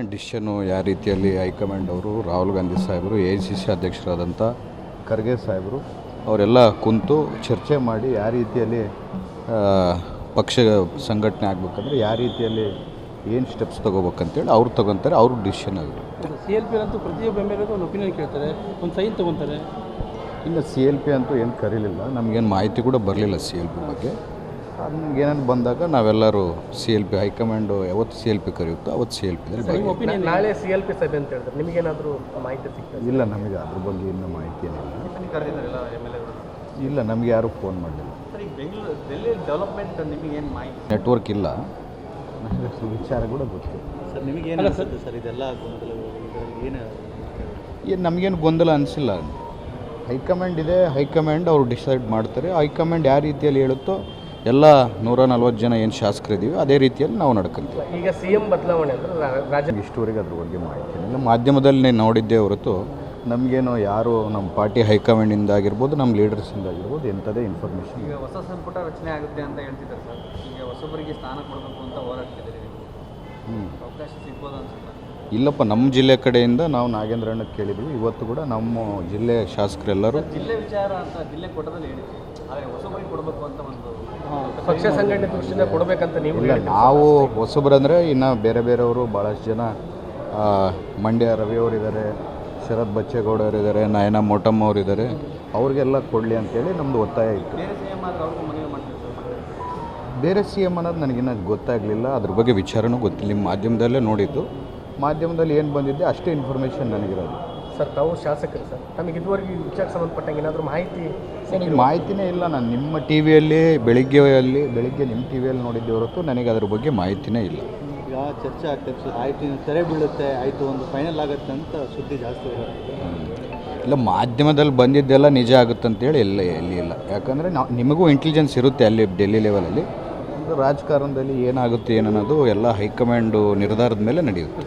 High command decision ಯಾವ ರೀತಿಯಲ್ಲಿ high command ಅವರು ರಾಹುಲ್ ಗಾಂಧಿ ಸಾಹೇಬರು AICC ಅಧ್ಯಕ್ಷರಾದಂಥ ಖರ್ಗೆ ಸಾಹೇಬರು ಅವರೆಲ್ಲ ಕುಂತು ಚರ್ಚೆ ಮಾಡಿ ಯಾವ ರೀತಿಯಲ್ಲಿ ಪಕ್ಷ ಸಂಘಟನೆ ಆಗಬೇಕಂದ್ರೆ ಯಾವ ರೀತಿಯಲ್ಲಿ ಏನು ಸ್ಟೆಪ್ಸ್ ತೊಗೋಬೇಕಂತೇಳಿ ಅವ್ರು ತೊಗೊತಾರೆ, ಅವ್ರ ಡಿಸಿಷನ್ ಆಗಿದೆ. CLP ಅಂತೂ ಪ್ರತಿಯೊಬ್ಬ ಬೆಂಬಲಿಗರು ಒಂದು ಒಪಿನಿಯನ್ ಕೇಳ್ತಾರೆ, ಒಂದು ಸೈನ್ ತೊಗೊತಾರೆ. ಇನ್ನು CLP ಅಂತೂ ಏನು ಕರೀಲಿಲ್ಲ, ನಮಗೇನು ಮಾಹಿತಿ ಕೂಡ ಬರಲಿಲ್ಲ CLP ಬಗ್ಗೆ. ನಮಗೇನೇನು ಬಂದಾಗ ನಾವೆಲ್ಲರೂ CLP ಹೈಕಮಾಂಡು ಯಾವತ್ತು CLP ಕರೆಯುತ್ತೋ ಅವತ್ತು CLP ನಾಳೆ CLP ಸಭೆ ಅಂತ ಹೇಳಿದ್ರೆ ನಿಮಗೇನಾದರೂ ಮಾಹಿತಿ ಸಿಗ್ತದೆ? ಇಲ್ಲ, ನಮಗೆ ಅದ್ರ ಬಗ್ಗೆ ಇನ್ನೂ ಮಾಹಿತಿ ಏನಿಲ್ಲ. ಇಲ್ಲ, ನಮಗೆ ಯಾರೂ ಫೋನ್ ಮಾಡಲಿಲ್ಲ. ಡೆವಲಪ್ಮೆಂಟ್ ನಿಮಗೇನು ಮಾಹಿತಿ? ನೆಟ್ವರ್ಕ್ ಇಲ್ಲ, ವಿಚಾರ ಕೂಡ ಗೊತ್ತಿಲ್ಲ ಸರ್. ನಿಮಗೇನು ಸರ್ ಇದೆಲ್ಲ ಏನು ನಮಗೇನು ಗೊಂದಲ ಅನಿಸಿಲ್ಲ. ಹೈಕಮಾಂಡ್ ಇದೆ, ಹೈಕಮಾಂಡ್ ಅವರು ಡಿಸೈಡ್ ಮಾಡ್ತಾರೆ. ಹೈಕಮಾಂಡ್ ಯಾವ ರೀತಿಯಲ್ಲಿ ಹೇಳುತ್ತೋ ಎಲ್ಲ 140 ಜನ ಏನು ಶಾಸಕರಿದ್ದೀವಿ ಅದೇ ರೀತಿಯಲ್ಲಿ ನಾವು ನಡ್ಕೊಂತೀವಿ. ಈಗ CM ಬದಲಾವಣೆ ಅಂದರೆ ರಾಜ್ಯ ಇಷ್ಟುವರೆಗೆ ಅದ್ರ ಬಗ್ಗೆ ಮಾಹಿತಿ ಇಲ್ಲ. ಮಾಧ್ಯಮದಲ್ಲಿ ನೋಡಿದ್ದೇ ಹೊರತು ನಮಗೇನು ಯಾರು ನಮ್ಮ ಪಾರ್ಟಿ ಹೈಕಮಾಂಡಿಂದ ಆಗಿರ್ಬೋದು, ನಮ್ಮ ಲೀಡರ್ಸಿಂದ ಆಗಿರ್ಬೋದು ಎಂಥದೇ ಇನ್ಫಾರ್ಮೇಷನ್. ಈಗ ಹೊಸ ಸಂಪುಟ ರಚನೆ ಆಗುತ್ತೆ ಅಂತ ಹೇಳ್ತಿದ್ದಾರೆ ಸರ್. ಈಗ ಹೊಸಬರಿಗೆ ಸ್ಥಾನ ಕೊಡಬೇಕು ಅಂತ ಹೋರಾಡ್ತಿದ್ದೀರಿ, ಅವಕಾಶ ಸಿಗ್ಬೋದು ಅನ್ಸುತ್ತೆ? ಇಲ್ಲಪ್ಪ, ನಮ್ಮ ಜಿಲ್ಲೆ ಕಡೆಯಿಂದ ನಾವು ನಾಗೇಂದ್ರಣ್ಣ ಕೇಳಿದ್ವಿ. ಇವತ್ತು ಕೂಡ ನಮ್ಮ ಜಿಲ್ಲೆ ಶಾಸಕರೆಲ್ಲರೂ ಜಿಲ್ಲೆ ವಿಚಾರ ಅಂತ ಜಿಲ್ಲೆ ಕೊಟ್ಟದಲ್ಲಿ ಹೇಳಿದ್ವಿ, ಆದರೆ ಹೊಸಬರಿಗೆ ಕೊಡಬೇಕು ಅಂತ ಒಂದು ಪಕ್ಷ ಸಂಘಟನೆ ದೃಷ್ಟಿಯಿಂದ ಕೊಡಬೇಕಂತ ನೀವು? ಇಲ್ಲ, ನಾವು ಹೊಸಬರಂದರೆ ಇನ್ನು ಬೇರೆ ಬೇರೆಯವರು ಭಾಳಷ್ಟು ಜನ, ಮಂಡ್ಯ ರವಿಯವರಿದ್ದಾರೆ, ಶರತ್ ಬಚ್ಚೇಗೌಡರಿದ್ದಾರೆ, ನಯನ ಮೋಟಮ್ಮ ಅವರಿದ್ದಾರೆ, ಅವ್ರಿಗೆಲ್ಲ ಕೊಡಲಿ ಅಂತೇಳಿ ನಮ್ಮದು ಒತ್ತಾಯ ಇತ್ತು. ಬೇರೆ CM ಅನ್ನೋದು ನನಗಿನ್ನ ಗೊತ್ತಾಗಲಿಲ್ಲ, ಅದ್ರ ಬಗ್ಗೆ ವಿಚಾರನೂ ಗೊತ್ತಿಲ್ಲ. ನಿಮ್ಮ ಮಾಧ್ಯಮದಲ್ಲೇ ನೋಡಿದ್ದು, ಮಾಧ್ಯಮದಲ್ಲಿ ಏನು ಬಂದಿದ್ದೆ ಅಷ್ಟೇ ಇನ್ಫಾರ್ಮೇಷನ್ ನನಗಿರೋದು. ಸರ್, ತಾವು ಶಾಸಕರು ಸರ್, ನಮಗೆ ಇದುವರೆಗೆ ಈ ವಿಚಾರಕ್ಕೆ ಸಂಬಂಧಪಟ್ಟಂಗೆ ಏನಾದರೂ ಮಾಹಿತಿ? ನನಗೆ ಮಾಹಿತಿನೇ ಇಲ್ಲ. ನಾನು ನಿಮ್ಮ ಟಿ ವಿಯಲ್ಲಿ ಬೆಳಿಗ್ಗೆ ನಿಮ್ಮ ಟಿ ವಿಯಲ್ಲಿ ನೋಡಿದ್ದೆ ಹೊರತು ನನಗೆ ಅದ್ರ ಬಗ್ಗೆ ಮಾಹಿತಿನೇ ಇಲ್ಲ. ಈಗ ಚರ್ಚೆ ಆಗ್ತದೆ ಸರ್, ಆಯಿತು ತೆರೆ ಬೀಳುತ್ತೆ, ಆಯಿತು ಒಂದು ಫೈನಲ್ ಆಗುತ್ತೆ ಅಂತ ಸುದ್ದಿ ಜಾಸ್ತಿ ಇರುತ್ತೆ. ಇಲ್ಲ, ಮಾಧ್ಯಮದಲ್ಲಿ ಬಂದಿದ್ದೆಲ್ಲ ನಿಜ ಆಗುತ್ತೆ ಅಂತೇಳಿ ಎಲ್ಲಿ ಇಲ್ಲ. ಯಾಕಂದರೆ ನಿಮಗೂ ಇಂಟೆಲಿಜೆನ್ಸ್ ಇರುತ್ತೆ ಅಲ್ಲಿ ಡೆಲ್ಲಿ ಲೆವೆಲಲ್ಲಿ. ರಾಜಕಾರಣದಲ್ಲಿ ಏನಾಗುತ್ತೆ ಏನನ್ನೋದು ಎಲ್ಲ ಹೈಕಮಾಂಡು ನಿರ್ಧಾರದ ಮೇಲೆ ನಡೆಯುತ್ತೆ.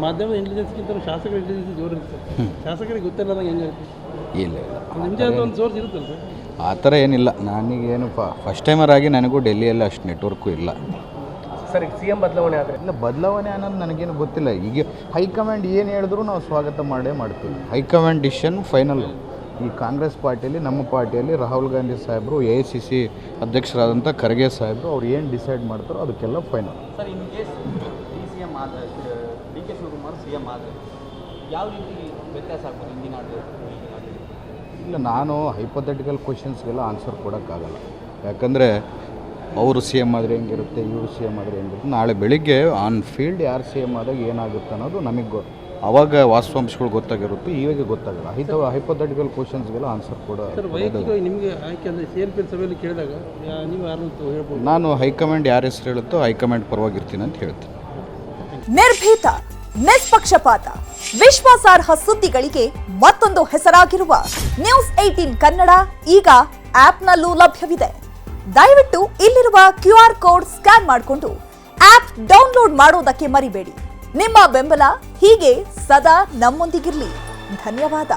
ಮಾಧ್ಯಮದ ಇಂಟೆಲಿಜೆನ್ಸ್ಗಿಂತ ಶಾಸಕರ ಇಂಟೆಲಿಜೆನ್ಸ್ ಜೋರು ಇರುತ್ತೆ. ಶಾಸಕರಿಗೆ ಗೊತ್ತಿಲ್ಲ ಹೆಂಗೆ? ಇಲ್ಲ, ನಿಮ್ಮದೇ ಅಂತ ಒಂದು ಸೋರ್ಸ್ ಇರುತ್ತಲ್ಲ ಸರ್? ಆ ಥರ ಏನಿಲ್ಲ. ನನಗೇನು ಫಸ್ಟ್ ಟೈಮರ್ ಆಗಿ ನನಗೂ ಡೆಲ್ಲಿಯಲ್ಲಿ ಅಷ್ಟು ನೆಟ್ವರ್ಕು ಇಲ್ಲ. ಸರ್, ಈಗ CM ಬದಲಾವಣೆ ಆದರೆ? ಇಲ್ಲ, ಬದಲಾವಣೆ ಅನ್ನೋದು ನನಗೇನು ಗೊತ್ತಿಲ್ಲ. ಈಗ ಹೈಕಮಾಂಡ್ ಏನು ಹೇಳಿದ್ರು ನಾವು ಸ್ವಾಗತ ಮಾಡ್ತೀವಿ. High command decision final. ಈ ಕಾಂಗ್ರೆಸ್ ಪಾರ್ಟಿಯಲ್ಲಿ, ನಮ್ಮ ಪಾರ್ಟಿಯಲ್ಲಿ ರಾಹುಲ್ ಗಾಂಧಿ ಸಾಹೇಬರು, AICC ಅಧ್ಯಕ್ಷರಾದಂಥ ಖರ್ಗೆ ಸಾಹೇಬರು ಅವ್ರು ಏನು ಡಿಸೈಡ್ ಮಾಡ್ತಾರೋ ಅದಕ್ಕೆಲ್ಲ final. Sir, in case CM ಆದರೆ, DK ಶಿವಕುಮಾರ್ CM ಆದರೆ ಯಾವ ರೀತಿ ವ್ಯತ್ಯಾಸ ಆಗ್ಬೋದು ಹಿಂದಿನ ಆಡಳಿತ? ಇಲ್ಲ, ನಾನು ಹೈಪೋಥೆಟಿಕಲ್ ಕ್ವಶನ್ಸ್ಗೆಲ್ಲ ಆನ್ಸರ್ ಕೊಡೋಕ್ಕಾಗಲ್ಲ. ಯಾಕಂದರೆ ಅವರು CM ಆದರೆ ಹೆಂಗಿರುತ್ತೆ, ಇವರು CM ಆದರೆ ಹೆಂಗಿರುತ್ತೆ, ನಾಳೆ ಬೆಳಿಗ್ಗೆ ಆನ್ ಫೀಲ್ಡ್ ಯಾರು CM ಆದಾಗ ಏನಾಗುತ್ತೆ ಅನ್ನೋದು ನಮಗೆ ಅವಾಗ ವಾಸ್ತವಾಂಶಗಳು ಗೊತ್ತಾಗಿರುತ್ತೆ, ಇವಾಗ ಗೊತ್ತಾಗಲ್ಲ. ಹೈಪೋಥೆಟಿಕಲ್ ಕ್ವಶನ್ಸ್ಗೆಲ್ಲ ಆನ್ಸರ್ ನಿಮಗೆ ಆಯ್ಕೆ ಅಂದರೆ CLP ಸಭೆಯಲ್ಲಿ ಕೇಳಿದಾಗ ನೀವು ಯಾರು ಹೇಳ್ಬೋದು? ನಾನು ಹೈಕಮಾಂಡ್ ಯಾರ ಹೆಸರು ಹೇಳುತ್ತೋ ಹೈಕಮಾಂಡ್ ಪರವಾಗಿರ್ತೀನಿ ಅಂತ ಹೇಳ್ತೀನಿ. ನಿರ್ಭೀತ, ನಿಷ್ಪಕ್ಷಪಾತ, ವಿಶ್ವಾಸಾರ್ಹ ಸುದ್ದಿಗಳಿಗೆ ಮತ್ತೊಂದು ಹೆಸರಾಗಿರುವ ನ್ಯೂಸ್ 18 ಕನ್ನಡ ಈಗ ಆಪ್ನಲ್ಲೂ ಲಭ್ಯವಿದೆ. ದಯವಿಟ್ಟು ಇಲ್ಲಿರುವ QR ಕೋಡ್ ಸ್ಕ್ಯಾನ್ ಮಾಡಿಕೊಂಡು ಆಪ್ ಡೌನ್ಲೋಡ್ ಮಾಡೋದಕ್ಕೆ ಮರಿಬೇಡಿ. ನಿಮ್ಮ ಬೆಂಬಲ ಹೀಗೆ ಸದಾ ನಮ್ಮೊಂದಿಗಿರಲಿ. ಧನ್ಯವಾದ.